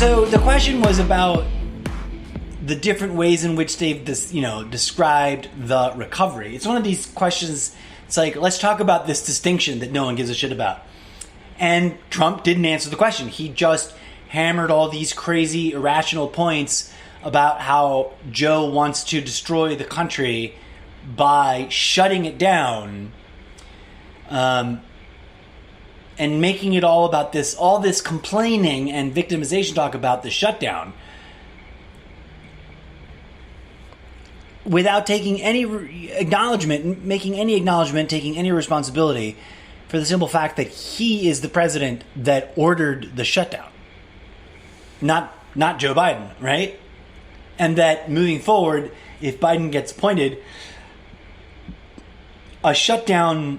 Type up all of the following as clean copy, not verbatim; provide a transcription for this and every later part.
So the question was about the different ways in which they've described the recovery. It's one of these questions. It's like, let's talk about this distinction that no one gives a shit about. And Trump didn't answer the question. He just hammered all these crazy, irrational points about how Joe wants to destroy the country by shutting it down, and making it all about all this complaining and victimization talk about the shutdown, without taking any acknowledgement, taking any responsibility for the simple fact that he is the president that ordered the shutdown, not Joe Biden, right? And that moving forward, if Biden gets appointed, a shutdown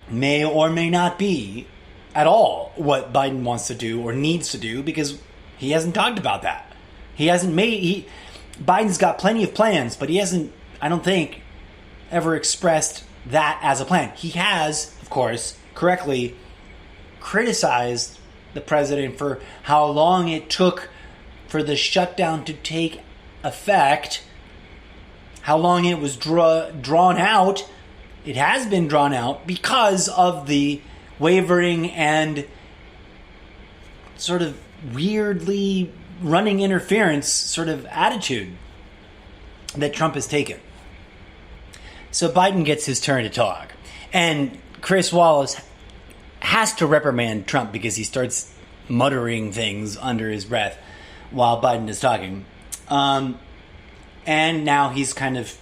may or may not be at all what Biden wants to do or needs to do, because he hasn't talked about that. Biden's got plenty of plans, but he hasn't, I don't think, ever expressed that as a plan. He has, of course, correctly criticized the president for how long it took for the shutdown to take effect, how long it was drawn out. It has been drawn out because of the wavering and sort of weirdly running interference sort of attitude that Trump has taken. So Biden gets his turn to talk. And Chris Wallace has to reprimand Trump because he starts muttering things under his breath while Biden is talking. And now he's kind of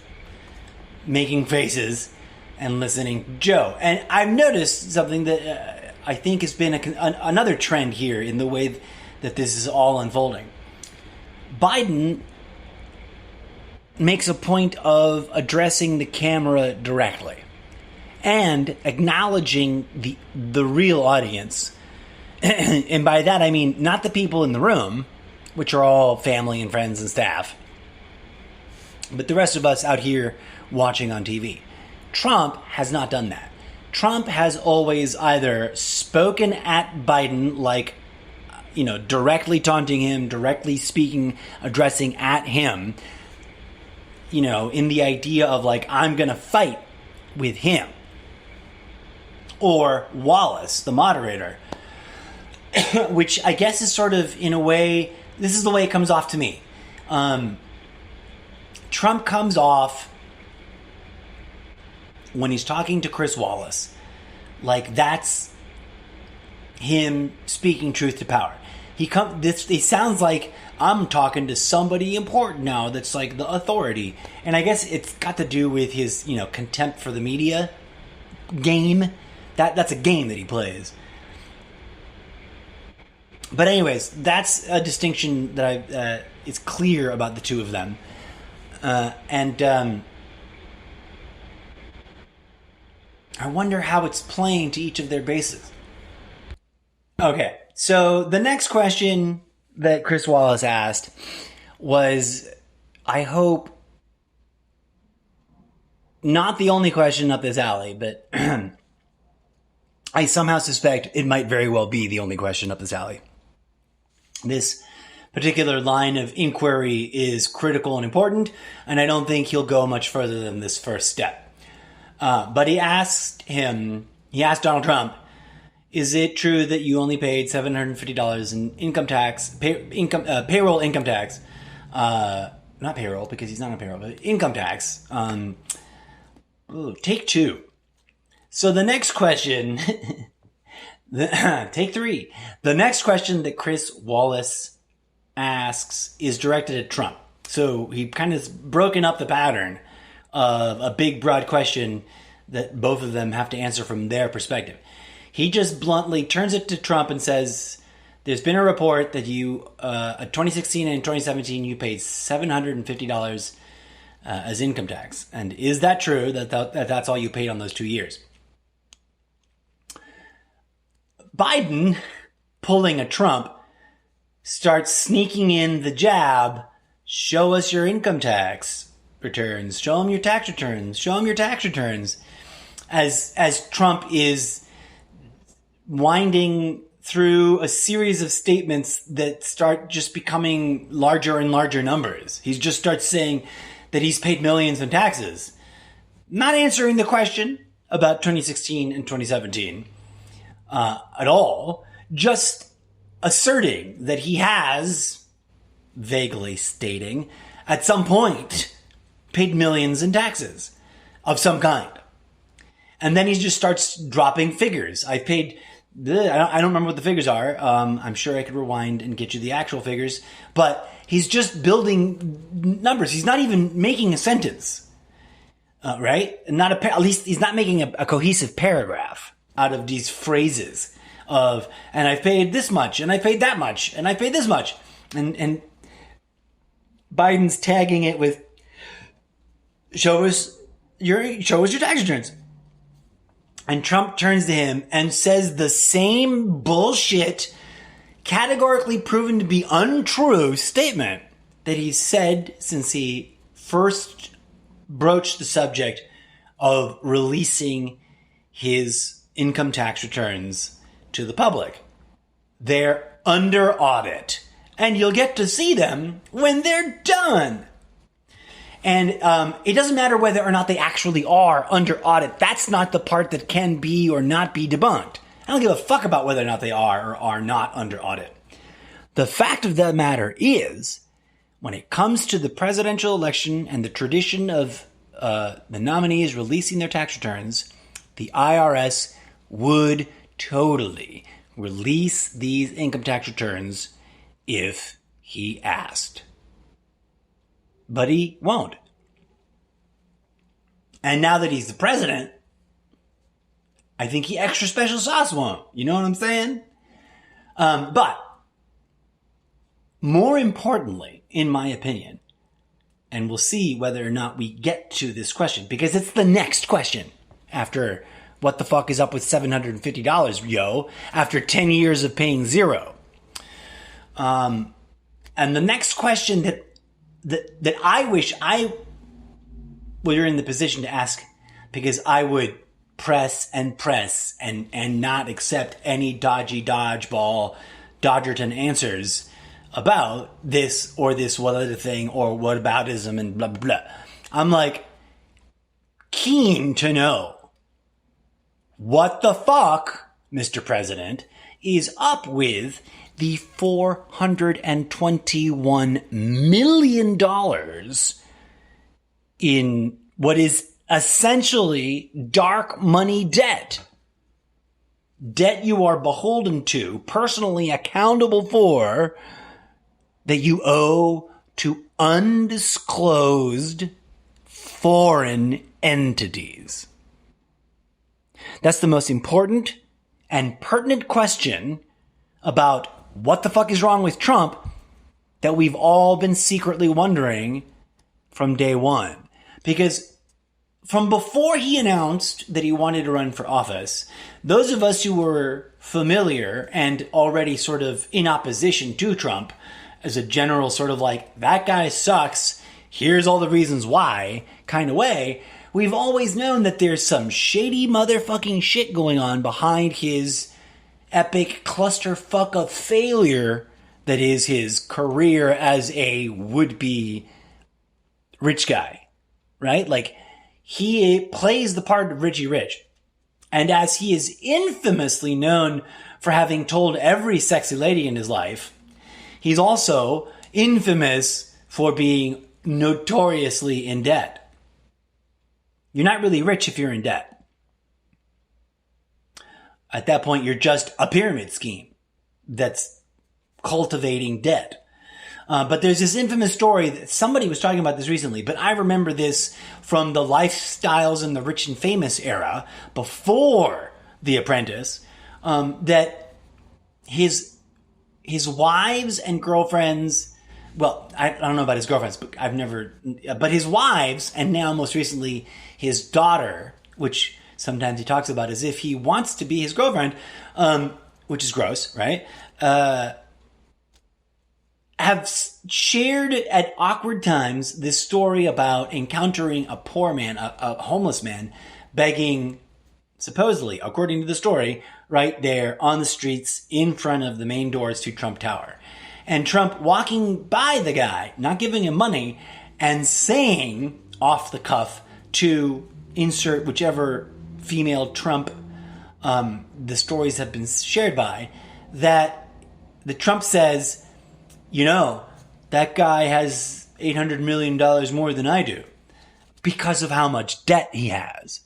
making faces and listening to Joe. And I've noticed something that I think has been another trend here in the way that this is all unfolding. Biden makes a point of addressing the camera directly and acknowledging the real audience. And by that I mean not the people in the room, which are all family and friends and staff, but the rest of us out here watching on TV. Trump has not done that. Trump has always either spoken at Biden, like, directly taunting him, directly speaking, addressing at him, in the idea of like, I'm going to fight with him. Or Wallace, the moderator, which I guess is sort of, in a way, this is the way it comes off to me. Trump comes off, when he's talking to Chris Wallace, like that's him speaking truth to power. It sounds like I'm talking to somebody important now that's like the authority. And I guess it's got to do with his, contempt for the media game. That's a game that he plays. But anyways, that's a distinction that it's clear about the two of them. I wonder how it's playing to each of their bases. Okay, so the next question that Chris Wallace asked was, I hope, not the only question up this alley, but I somehow suspect it might very well be the only question up this alley. This particular line of inquiry is critical and important, and I don't think he'll go much further than this first step. But he asked Donald Trump, is it true that you only paid $750 in income tax, payroll income tax, not payroll because he's not on payroll, but income tax, take two. So the next question, take three. The next question that Chris Wallace asks is directed at Trump. So he kind of broken up the pattern of a big, broad question that both of them have to answer from their perspective. He just bluntly turns it to Trump and says, there's been a report that you, 2016 and 2017, you paid $750 as income tax. And is that true, that that's all you paid on those 2 years? Biden, pulling a Trump, starts sneaking in the jab, show us your income tax returns, show them your tax returns, show them your tax returns, as Trump is winding through a series of statements that start just becoming larger and larger numbers. He just starts saying that he's paid millions in taxes, not answering the question about 2016 and 2017 at all, just asserting that he has, vaguely stating, at some point paid millions in taxes of some kind. And then he just starts dropping figures. I've paid, I don't remember what the figures are. I'm sure I could rewind and get you the actual figures, but he's just building numbers. He's not even making a sentence, right? At least he's not making a cohesive paragraph out of these phrases of, and I've paid this much, and I paid that much, and I paid this much. And Biden's tagging it with, show us your tax returns. And Trump turns to him and says the same bullshit, categorically proven to be untrue statement that he's said since he first broached the subject of releasing his income tax returns to the public. They're under audit, and you'll get to see them when they're done. And it doesn't matter whether or not they actually are under audit. That's not the part that can be or not be debunked. I don't give a fuck about whether or not they are or are not under audit. The fact of the matter is, when it comes to the presidential election and the tradition of the nominees releasing their tax returns, the IRS would totally release these income tax returns if he asked. But he won't. And now that he's the president, I think he extra special sauce won't. You know what I'm saying? But more importantly, in my opinion, and we'll see whether or not we get to this question, because it's the next question after what the fuck is up with $750, yo, after 10 years of paying zero. And the next question that I wish I were in the position to ask, because I would press and not accept any dodgy dodgeball Dodgerton answers about this or this what other thing or whataboutism and blah, blah, blah. I'm like keen to know what the fuck, Mr. President, is up with the $421 million in what is essentially dark money debt. Debt you are beholden to, personally accountable for, that you owe to undisclosed foreign entities. That's the most important and pertinent question about what the fuck is wrong with Trump that we've all been secretly wondering from day one. Because from before he announced that he wanted to run for office, those of us who were familiar and already sort of in opposition to Trump as a general sort of like, that guy sucks, here's all the reasons why kind of way, we've always known that there's some shady motherfucking shit going on behind his epic clusterfuck of failure that is his career as a would-be rich guy. Right? Like, he plays the part of Richie Rich. And as he is infamously known for having told every sexy lady in his life, he's also infamous for being notoriously in debt. You're not really rich if you're in debt. At that point, you're just a pyramid scheme that's cultivating debt. But there's this infamous story that somebody was talking about this recently, but I remember this from the Lifestyles in the Rich and Famous era, before The Apprentice, that his wives and girlfriends, well, I don't know about his girlfriends, but his wives, and now most recently his daughter, which sometimes he talks about as if he wants to be his girlfriend, which is gross, right? Have shared at awkward times this story about encountering a poor man, a homeless man, begging, supposedly, according to the story, right there on the streets in front of the main doors to Trump Tower. And Trump walking by the guy, not giving him money, and saying off the cuff to insert whichever female Trump the stories have been shared by, that the Trump says, that guy has $800 million more than I do because of how much debt he has.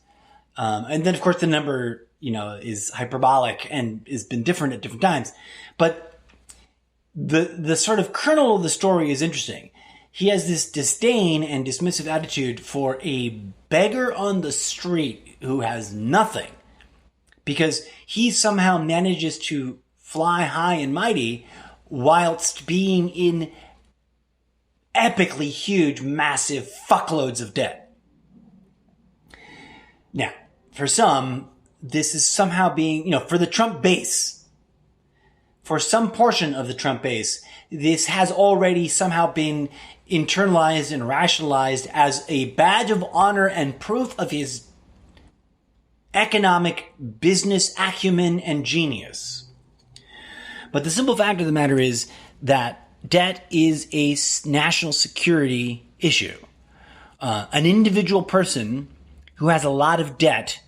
And then, of course, the number, is hyperbolic and has been different at different times. But the sort of kernel of the story is interesting. He has this disdain and dismissive attitude for a beggar on the street who has nothing, because he somehow manages to fly high and mighty whilst being in epically huge, massive fuckloads of debt. Now, for some, this is somehow being, for the Trump base, for some portion of the Trump base, this has already somehow been internalized and rationalized as a badge of honor and proof of his economic business acumen and genius. But the simple fact of the matter is that debt is a national security issue. An individual person who has a lot of debt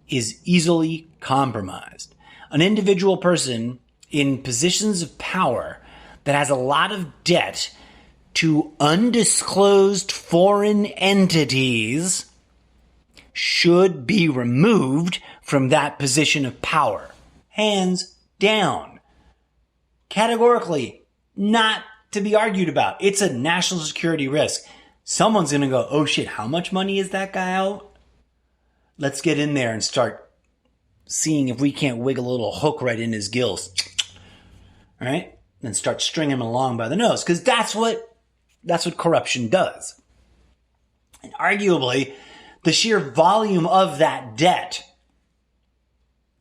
is easily compromised. An individual person in positions of power that has a lot of debt to undisclosed foreign entities should be removed from that position of power. Hands down. Categorically, not to be argued about. It's a national security risk. Someone's going to go, oh shit, how much money is that guy out? Let's get in there and start seeing if we can't wiggle a little hook right in his gills. All right? And start stringing him along by the nose. Because that's what corruption does. And arguably, the sheer volume of that debt,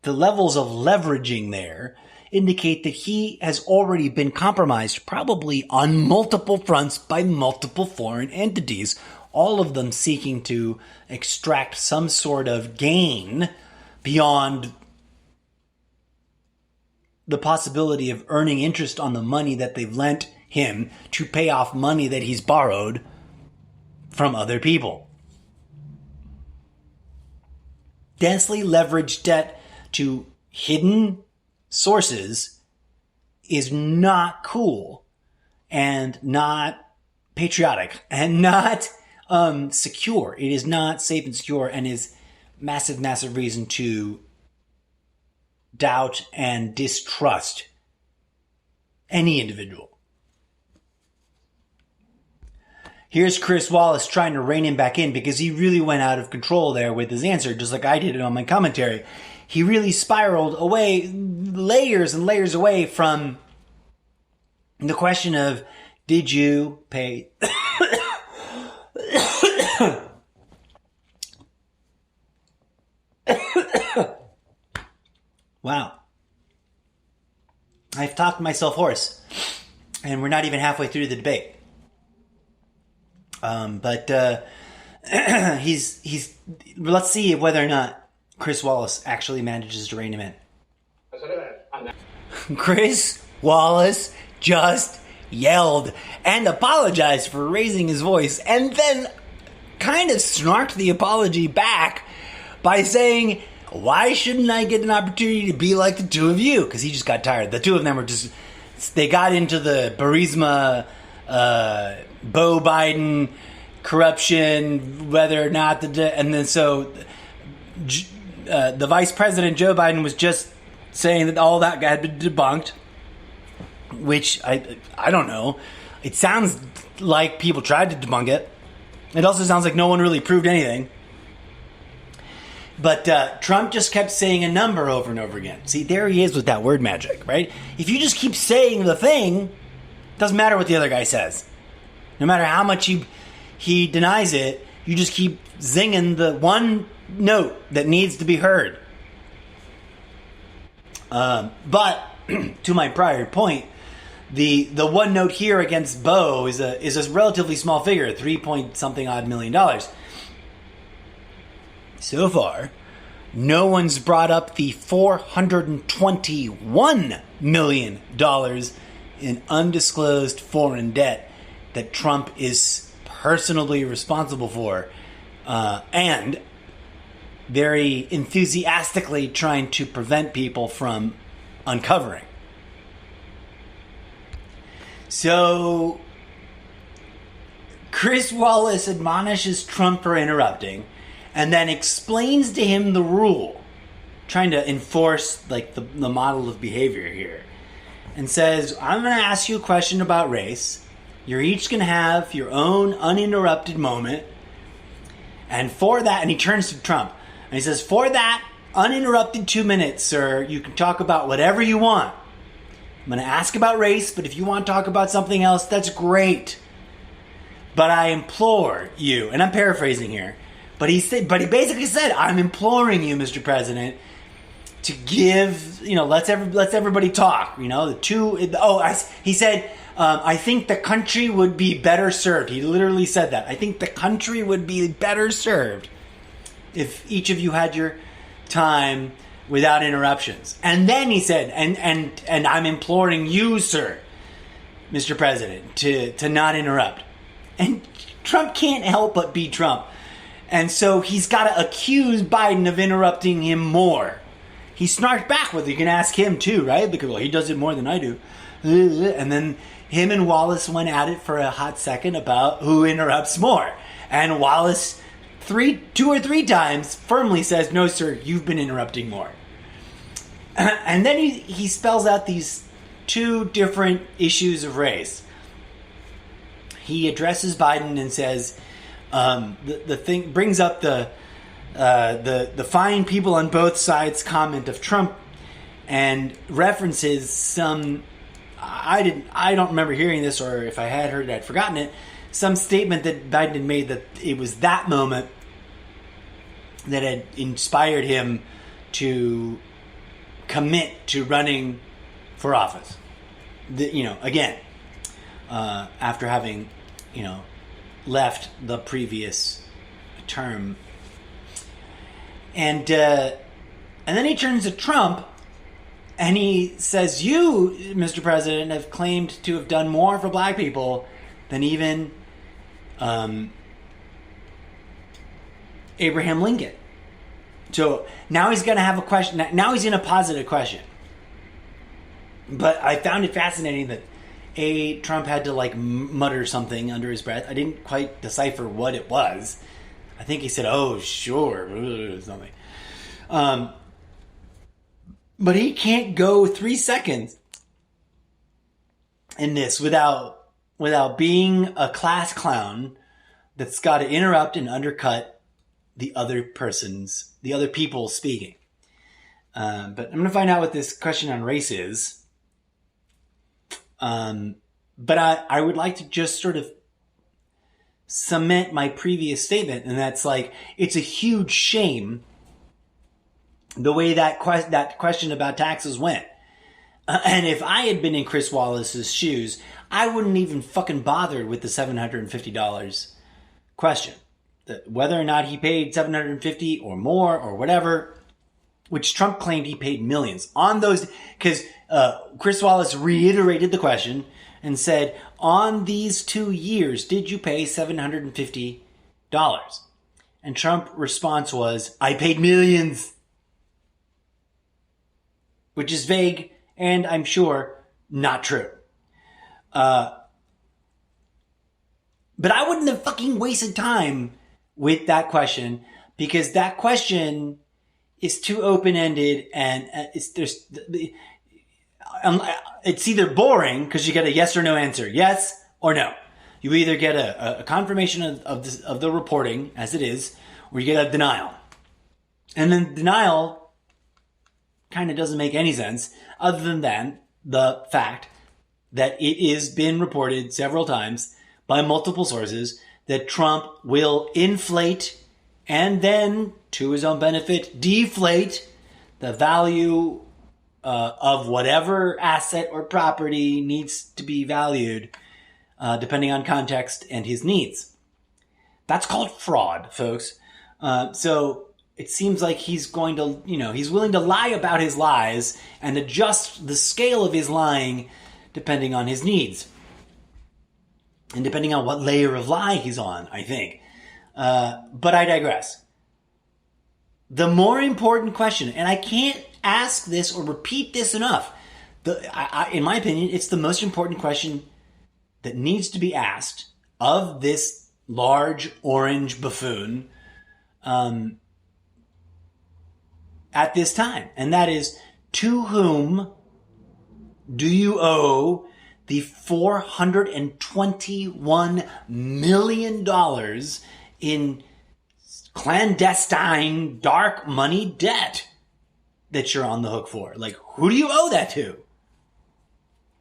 the levels of leveraging there, indicate that he has already been compromised probably on multiple fronts by multiple foreign entities, all of them seeking to extract some sort of gain beyond the possibility of earning interest on the money that they've lent him to pay off money that he's borrowed from other people. Densely leveraged debt to hidden sources is not cool and not patriotic and not secure. It is not safe and secure and is massive, massive reason to doubt and distrust any individual. Here's Chris Wallace trying to rein him back in because he really went out of control there with his answer, just like I did it on my commentary. He really spiraled away, layers and layers away from the question of, did you pay... Wow. I've talked myself hoarse, and we're not even halfway through the debate. He's let's see whether or not Chris Wallace actually manages to rein him in. Chris Wallace just yelled and apologized for raising his voice, and then kind of snarked the apology back by saying, why shouldn't I get an opportunity to be like the two of you? Because he just got tired. The two of them were they got into the Burisma, Beau Biden corruption, whether or not and then so the vice president, Joe Biden, was just saying that all that had been debunked, which I don't know. It sounds like people tried to debunk it. It also sounds like no one really proved anything. But Trump just kept saying a number over and over again. See, there he is with that word magic, right? If you just keep saying the thing, it doesn't matter what the other guy says. No matter how much he denies it, you just keep zinging the one note that needs to be heard. But to my prior point, the one note here against Beau is a relatively small figure, 3 point something odd $million. So far, no one's brought up the $421 million in undisclosed foreign debt that Trump is personally responsible for, and very enthusiastically trying to prevent people from uncovering. So Chris Wallace admonishes Trump for interrupting and then explains to him the rule, trying to enforce like the model of behavior here, and says, I'm going to ask you a question about race. You're each going to have your own uninterrupted moment. And for that, and he turns to Trump, and he says, for that uninterrupted 2 minutes, sir, you can talk about whatever you want. I'm going to ask about race, but if you want to talk about something else, that's great. But I implore you, and I'm paraphrasing here, but he basically said, I'm imploring you, Mr. President, to give, let's everybody talk. He said, I think the country would be better served. He literally said that. I think the country would be better served if each of you had your time without interruptions. And then he said, and I'm imploring you, sir, Mr. President, to not interrupt. And Trump can't help but be Trump. And so he's got to accuse Biden of interrupting him more. He snarked back with it. You can ask him too, right? Because, well, he does it more than I do. And then him and Wallace went at it for a hot second about who interrupts more. And Wallace, 2 or 3 times, firmly says, no, sir, you've been interrupting more. And then he spells out these 2 different issues of race. He addresses Biden and says, the thing brings up the fine people on both sides comment of Trump, and references some, I don't remember hearing this, or if I had heard it, I'd forgotten it, some statement that Biden had made that it was that moment that had inspired him to commit to running for office. Again, after having, left the previous term. And then he turns to Trump and he says, you, Mr. President, have claimed to have done more for black people than even Abraham Lincoln. So now he's going to have a question. Now he's in a positive question. But I found it fascinating that Trump had to mutter something under his breath. I didn't quite decipher what it was. I think he said, oh, sure, something. But he can't go 3 seconds in this without being a class clown that's got to interrupt and undercut the other people speaking. But I'm going to find out what this question on race is. But I would like to just sort of cement my previous statement, and that's it's a huge shame the way that question about taxes went. And if I had been in Chris Wallace's shoes, I wouldn't even fucking bother with the $750 question. Whether or not he paid $750 or more or whatever, which Trump claimed he paid millions on those, because Chris Wallace reiterated the question and said, on these 2 years, did you pay $750? And Trump's response was, I paid millions. Which is vague and, I'm sure, not true. But I wouldn't have fucking wasted time with that question, because that question is too open-ended, and it's either boring because you get a yes or no answer, yes or no. You either get a confirmation of the reporting as it is, or you get a denial. And then denial kind of doesn't make any sense other than the fact that it has been reported several times by multiple sources that Trump will inflate and then, to his own benefit, deflate the value of whatever asset or property needs to be valued, depending on context and his needs. That's called fraud, folks. So it seems like he's going to, he's willing to lie about his lies and adjust the scale of his lying depending on his needs. And depending on what layer of lie he's on, I think. But I digress. The more important question, and I can't ask this or repeat this enough, in my opinion, it's the most important question that needs to be asked of this large orange buffoon at this time. And that is, to whom do you owe the $421 million in clandestine dark money debt that you're on the hook for? Like, who do you owe that to?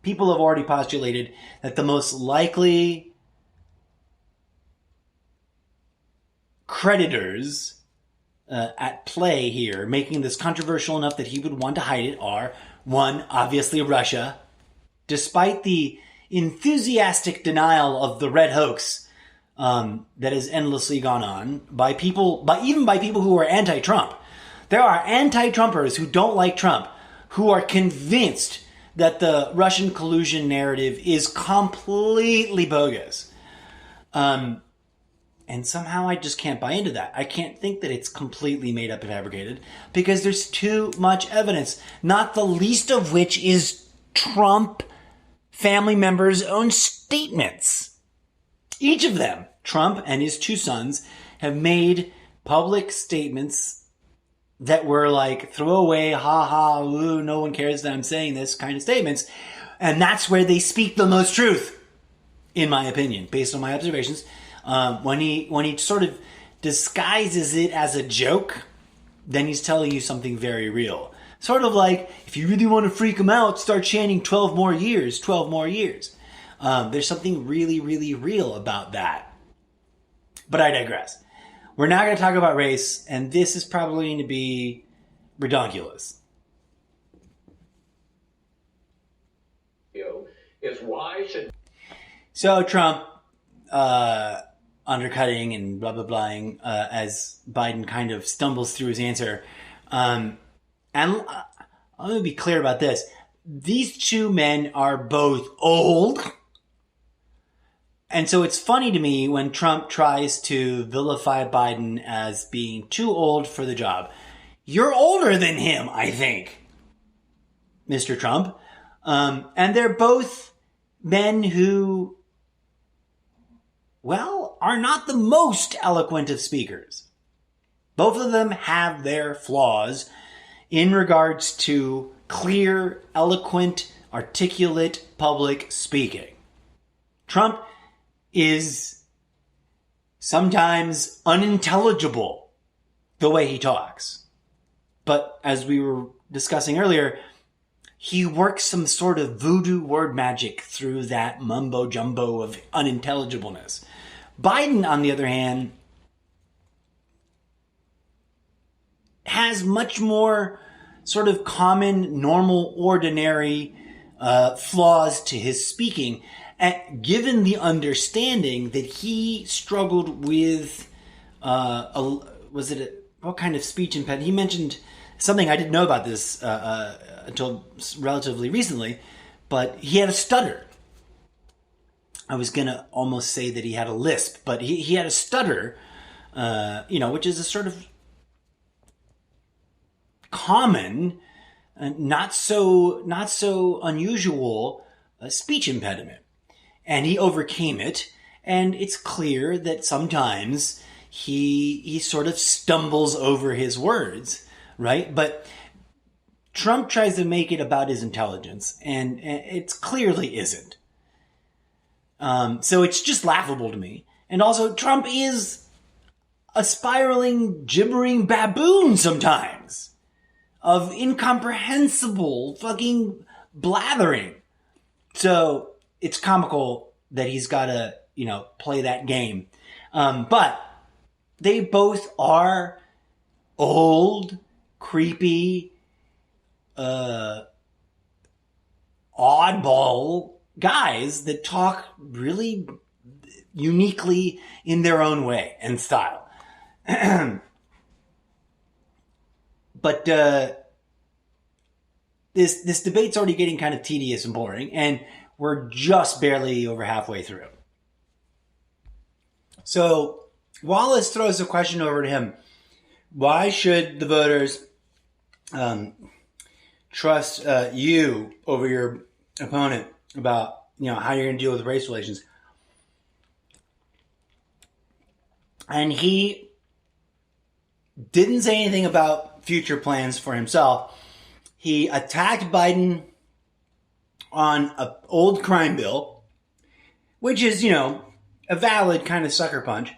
People have already postulated that the most likely creditors at play here, making this controversial enough that he would want to hide it, are, one, obviously Russia. Despite the enthusiastic denial of the red hoax that has endlessly gone on even by people who are anti-Trump. There are anti-Trumpers who don't like Trump, who are convinced that the Russian collusion narrative is completely bogus. And somehow I just can't buy into that. I can't think that it's completely made up and fabricated because there's too much evidence, not the least of which is Trump family members' own statements. Each of them, Trump and his two sons, have made public statements that were like throwaway, ha ha, ooh, no one cares that I'm saying this kind of statements. And that's where they speak the most truth, in my opinion, based on my observations. When he sort of disguises it as a joke, then he's telling you something very real. Sort of like, if you really want to freak him out, start chanting 12 more years, 12 more years. There's something really, really real about that. But I digress. We're not going to talk about race, and this is probably going to be redonkulous. Is why should... So Trump, undercutting and blah, blah, blahing, as Biden kind of stumbles through his answer. And I'm going to be clear about this. These two men are both old. And so it's funny to me when Trump tries to vilify Biden as being too old for the job. You're older than him, I think, Mr. Trump. And they're both men who, well, are not the most eloquent of speakers. Both of them have their flaws in regards to clear, eloquent, articulate public speaking. Trump is sometimes unintelligible the way he talks. But as we were discussing earlier, he works some sort of voodoo word magic through that mumbo jumbo of unintelligibleness. Biden, on the other hand, has much more sort of common, normal, ordinary flaws to his speaking, given the understanding that he struggled with, what kind of speech impediment? He mentioned something I didn't know about this until relatively recently, but he had a stutter. I was going to almost say that he had a lisp, but he had a stutter, which is a sort of common, not so unusual speech impediment. And he overcame it, and it's clear that sometimes he sort of stumbles over his words, right? But Trump tries to make it about his intelligence, and it clearly isn't. So it's just laughable to me. And also, Trump is a spiraling, gibbering baboon sometimes of incomprehensible fucking blathering. So it's comical that he's got to, play that game. But they both are old, creepy, oddball guys that talk really uniquely in their own way and style. But this debate's already getting kind of tedious and boring, and we're just barely over halfway through. So Wallace throws a question over to him. Why should the voters trust you over your opponent about how you're going to deal with race relations? And he didn't say anything about future plans for himself. He attacked Biden on an old crime bill, which is, a valid kind of sucker punch.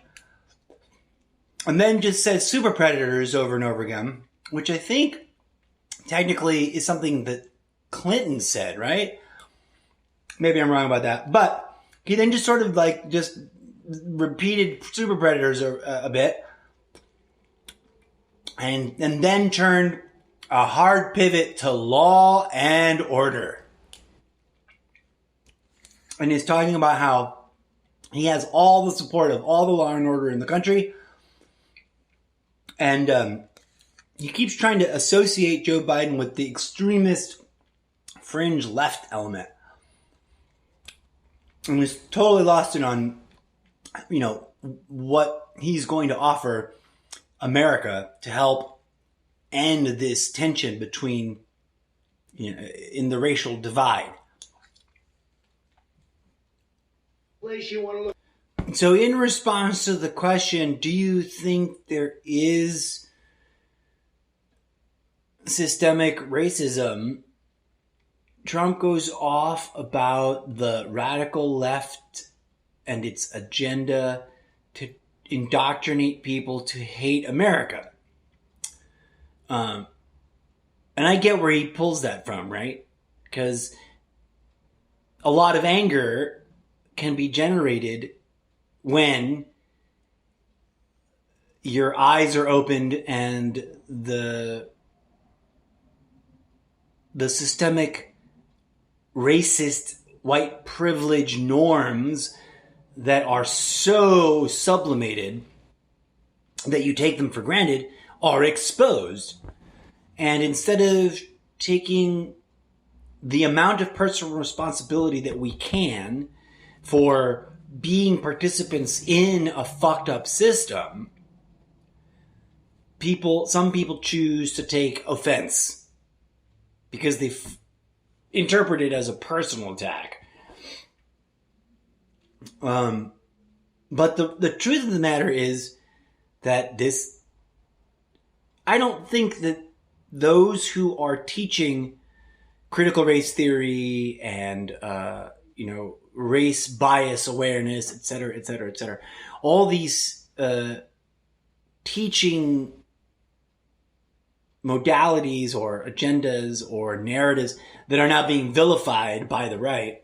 And then just said super predators over and over again, which I think technically is something that Clinton said, right? Maybe I'm wrong about that. But he then just sort of just repeated super predators a bit. And then turned a hard pivot to law and order. And he's talking about how he has all the support of all the law and order in the country. And he keeps trying to associate Joe Biden with the extremist fringe left element. And he's totally lost it on, what he's going to offer America to help end this tension between, in the racial divide. So in response to the question, do you think there is systemic racism, Trump goes off about the radical left and its agenda to indoctrinate people to hate America. And I get where he pulls that from, right? Because a lot of anger can be generated when your eyes are opened and the systemic racist white privilege norms that are so sublimated that you take them for granted are exposed. And instead of taking the amount of personal responsibility that we can for being participants in a fucked up system, some people choose to take offense because they interpret it as a personal attack. But the truth of the matter is that I don't think that those who are teaching critical race theory and, race bias awareness, et cetera, all these teaching modalities or agendas or narratives that are now being vilified by the right,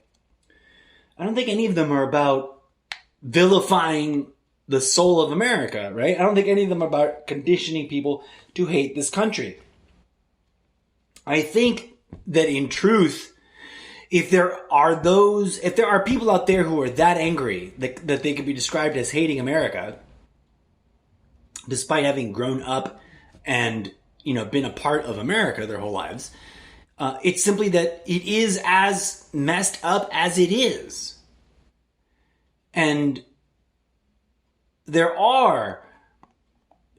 I don't think any of them are about vilifying the soul of America, right? I don't think any of them are about conditioning people to hate this country. I think that in truth, if there are people out there who are that angry that they could be described as hating America, despite having grown up and been a part of America their whole lives, it's simply that it is as messed up as it is. And there are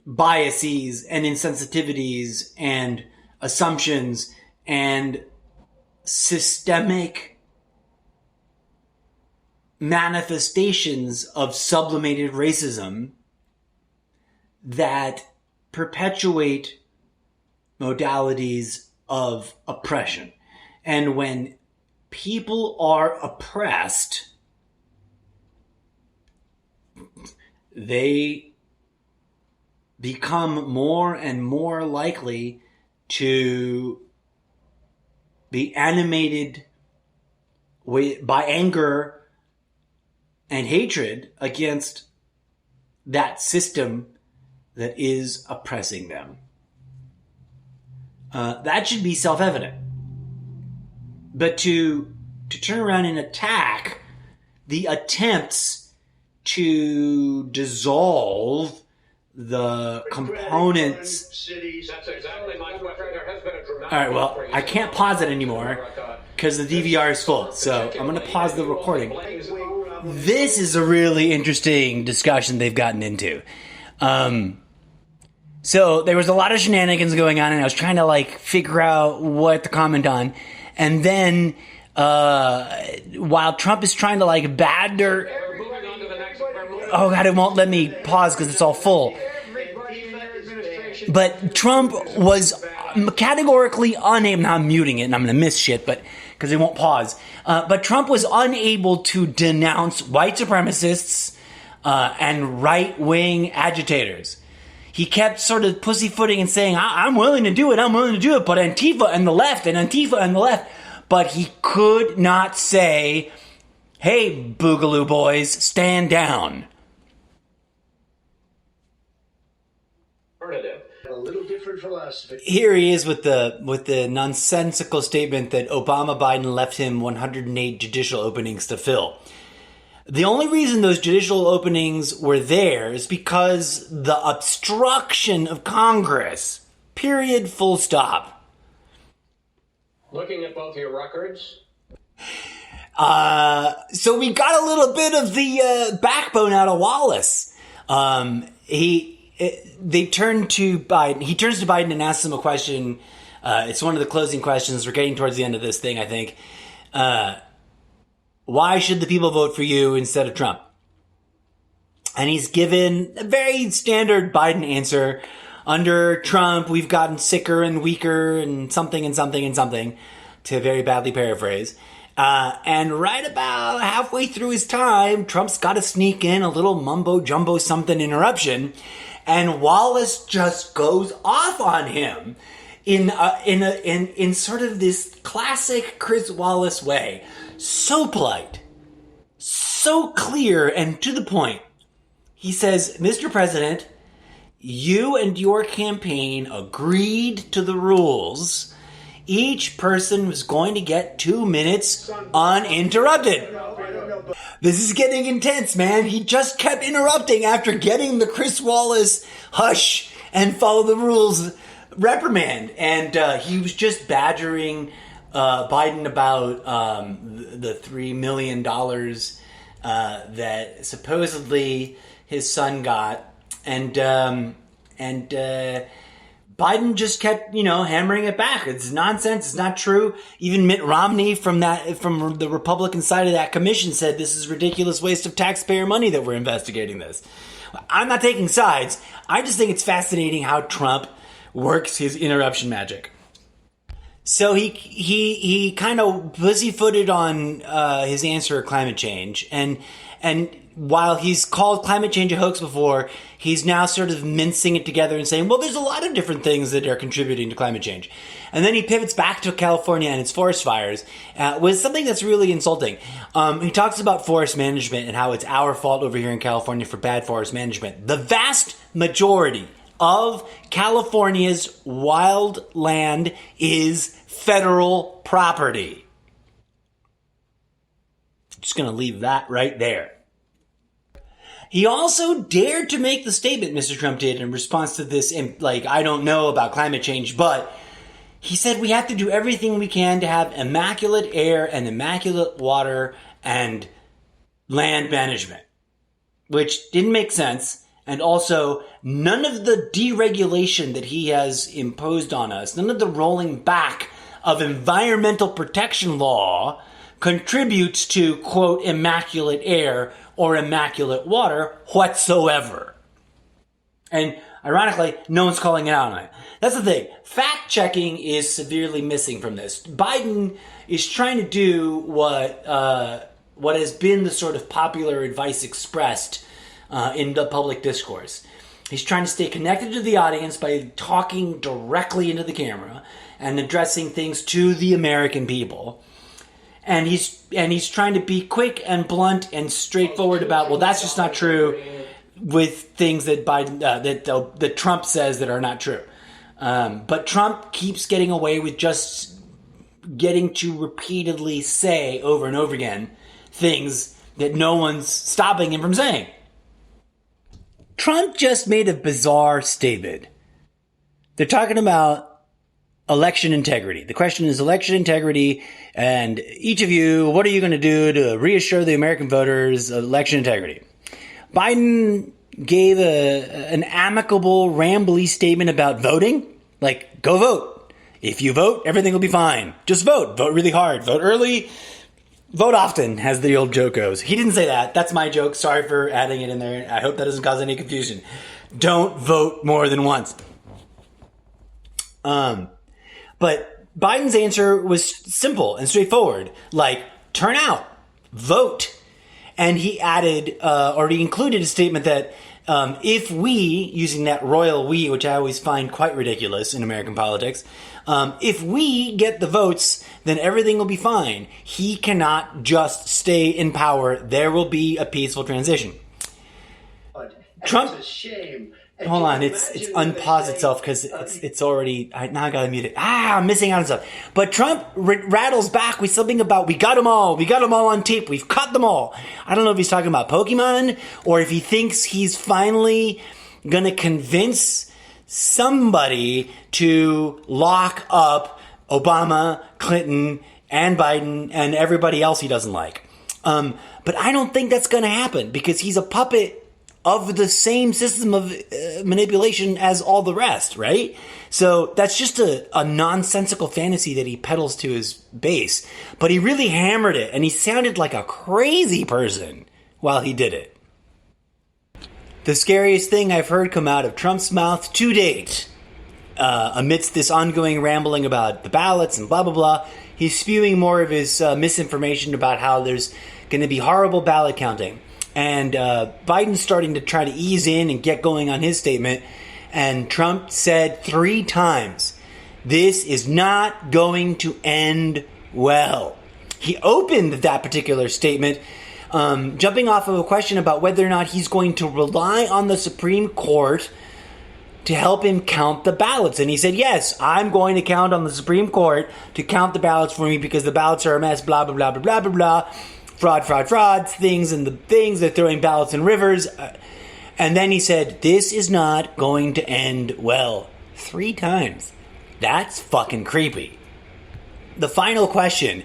biases and insensitivities and assumptions and systemic manifestations of sublimated racism that perpetuate modalities of oppression. And when people are oppressed, they become more and more likely to be animated by anger and hatred against that system that is oppressing them. That should be self-evident. But to turn around and attack the attempts to dissolve the components. That's exactly my question. There has been a dramatic. All right, well, I can't pause it anymore because the DVR is full. So I'm going to pause the recording. This is a really interesting discussion they've gotten into. So there was a lot of shenanigans going on, and I was trying to like figure out what to comment on. And then while Trump is trying to like badger, oh god, it won't let me pause because it's all full. But Trump was categorically unable. Now I'm muting it, and I'm going to miss shit, but because it won't pause. But Trump was unable to denounce white supremacists and right-wing agitators. He kept sort of pussyfooting and saying, I'm willing to do it, but Antifa and the left. But he could not say, hey, Boogaloo boys, stand down. A little different philosophy. Here he is with the nonsensical statement that Obama Biden left him 108 judicial openings to fill. The only reason those judicial openings were there is because the obstruction of Congress. Period. Full stop. Looking at both your records. So we got a little bit of the backbone out of Wallace. They turn to Biden. He turns to Biden and asks him a question. It's one of the closing questions. We're getting towards the end of this thing, I think. Why should the people vote for you instead of Trump? And he's given a very standard Biden answer. Under Trump, we've gotten sicker and weaker and something, to very badly paraphrase. And right about halfway through his time, Trump's got to sneak in a little mumbo-jumbo something interruption. And Wallace just goes off on him in sort of this classic Chris Wallace way. So polite, so clear, and to the point. He says, Mr. President, you and your campaign agreed to the rules. Each person was going to get 2 minutes uninterrupted. This is getting intense, man. He just kept interrupting after getting the Chris Wallace hush and follow the rules reprimand. And he was just badgering Biden about the $3 million that supposedly his son got. And Biden just kept, hammering it back. It's nonsense. It's not true. Even Mitt Romney from the Republican side of that commission said this is a ridiculous waste of taxpayer money that we're investigating this. I'm not taking sides. I just think it's fascinating how Trump works his interruption magic. So he kind of pussyfooted on his answer of climate change, and while he's called climate change a hoax before, he's now sort of mincing it together and saying, well, there's a lot of different things that are contributing to climate change. And then he pivots back to California and its forest fires with something that's really insulting. He talks about forest management and how it's our fault over here in California for bad forest management. The vast majority of California's wild land is federal property. I'm just going to leave that right there. He also dared to make the statement, Mr. Trump did, in response to this, I don't know about climate change, but he said we have to do everything we can to have immaculate air and immaculate water and land management, which didn't make sense. And also, none of the deregulation that he has imposed on us, none of the rolling back of environmental protection law contributes to, quote, immaculate air or immaculate water whatsoever. And ironically, no one's calling it out on it. That's the thing. Fact checking is severely missing from this. Biden is trying to do what has been the sort of popular advice expressed in the public discourse. He's trying to stay connected to the audience by talking directly into the camera and addressing things to the American people. And he's trying to be quick and blunt and straightforward about, well, that's just not true, with things that Biden that Trump says that are not true. But Trump keeps getting away with just getting to repeatedly say over and over again things that no one's stopping him from saying. Trump just made a bizarre statement. They're talking about election integrity. The question is election integrity, and each of you, what are you going to do to reassure the American voters of election integrity? Biden gave an amicable, rambly statement about voting. Like, go vote. If you vote, everything will be fine. Just vote. Vote really hard. Vote early. Vote often, as the old joke goes. He didn't say that. That's my joke. Sorry for adding it in there. I hope that doesn't cause any confusion. Don't vote more than once. But Biden's answer was simple and straightforward. Like, turn out. Vote. And he added, or he included a statement that if we, using that royal we, which I always find quite ridiculous in American politics, if we get the votes, then everything will be fine. He cannot just stay in power. There will be a peaceful transition. Trump. It's a shame. Hold on, it's unpaused itself because it's already. Now I gotta mute it. I'm missing out on stuff. But Trump rattles back with something about we got them all. We got them all on tape. We've caught them all. I don't know if he's talking about Pokemon or if he thinks he's finally gonna convince somebody to lock up Obama, Clinton, and Biden and everybody else he doesn't like. But I don't think that's gonna happen because he's a puppet of the same system of manipulation as all the rest, right? So that's just a nonsensical fantasy that he peddles to his base. But he really hammered it, and he sounded like a crazy person while he did it. The scariest thing I've heard come out of Trump's mouth to date, amidst this ongoing rambling about the ballots and blah, blah, blah, he's spewing more of his misinformation about how there's going to be horrible ballot counting. And Biden's starting to try to ease in and get going on his statement. And Trump said 3 times, this is not going to end well. He opened that particular statement, jumping off of a question about whether or not he's going to rely on the Supreme Court to help him count the ballots. And he said, yes, I'm going to count on the Supreme Court to count the ballots for me because the ballots are a mess, blah, blah, blah, blah, blah, blah, blah. Fraud, things, they're throwing ballots in rivers. And then he said, this is not going to end well. 3 times. That's fucking creepy. The final question,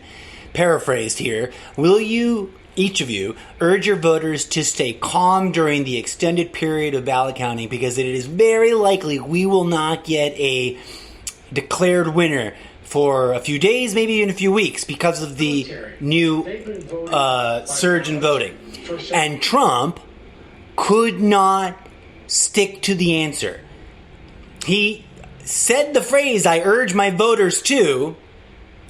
paraphrased here, will you, each of you, urge your voters to stay calm during the extended period of ballot counting because it is very likely we will not get a declared winner for a few days, maybe even a few weeks, because of the new surge in voting. And Trump could not stick to the answer. He said the phrase, I urge my voters to,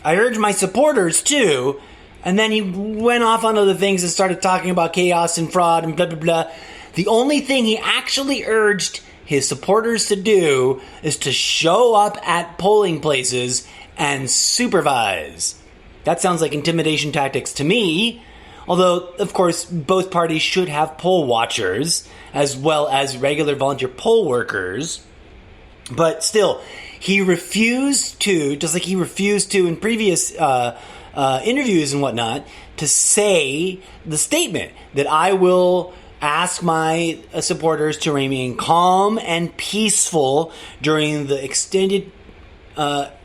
I urge my supporters to, and then he went off on other things and started talking about chaos and fraud and blah, blah, blah. The only thing he actually urged his supporters to do is to show up at polling places and supervise. That sounds like intimidation tactics to me. Although, of course, both parties should have poll watchers as well as regular volunteer poll workers. But still, he refused to, just like he refused to in previous interviews and whatnot, to say the statement that I will ask my supporters to remain calm and peaceful during the extended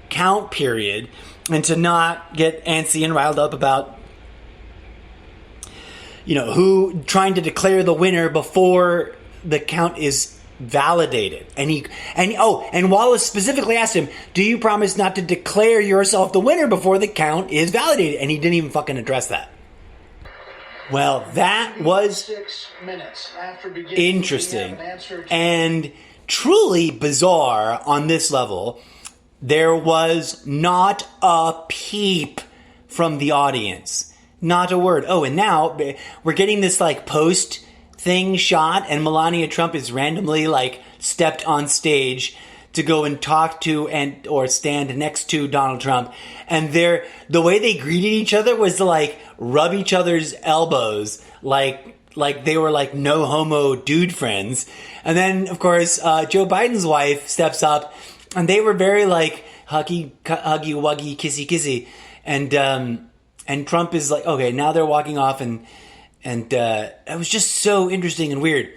count period and to not get antsy and riled up about, who trying to declare the winner before the count is validated. And Wallace specifically asked him, do you promise not to declare yourself the winner before the count is validated? And he didn't even fucking address that. Well, that was 6 minutes after interesting and truly bizarre on this level. There was not a peep from the audience. Not a word. Oh, and now we're getting this post thing shot, and Melania Trump is randomly stepped on stage to go and talk to or stand next to Donald Trump. And the way they greeted each other was to rub each other's elbows like they were no homo dude friends. And then of course Joe Biden's wife steps up. And they were very huggy, wuggy, kissy, kissy. And Trump is okay, now they're walking off and it was just so interesting and weird.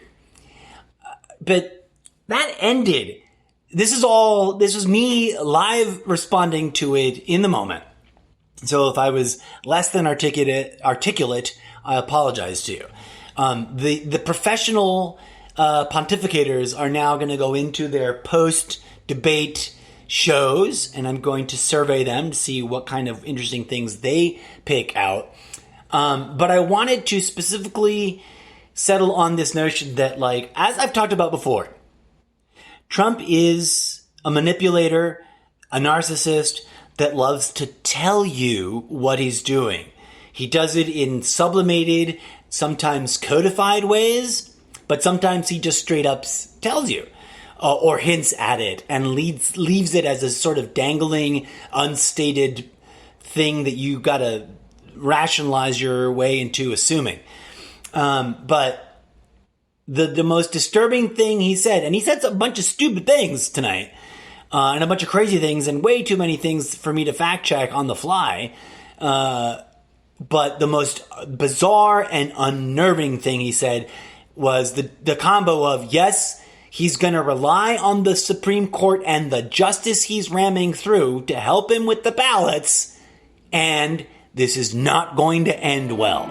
But that ended. This was me live responding to it in the moment. So if I was less than articulate, I apologize to you. The professional pontificators are now going to go into their post-debate shows, and I'm going to survey them to see what kind of interesting things they pick out. But I wanted to specifically settle on this notion that, like, as I've talked about before, Trump is a manipulator, a narcissist that loves to tell you what he's doing. He does it in sublimated, sometimes codified ways, but sometimes he just straight up tells you or hints at it and leaves it as a sort of dangling, unstated thing that you got to rationalize your way into assuming. But the most disturbing thing he said, and he said a bunch of stupid things tonight, and a bunch of crazy things, and way too many things for me to fact check on the fly. But the most bizarre and unnerving thing he said was the combo of, yes, he's going to rely on the Supreme Court and the justice he's ramming through to help him with the ballots, and this is not going to end well.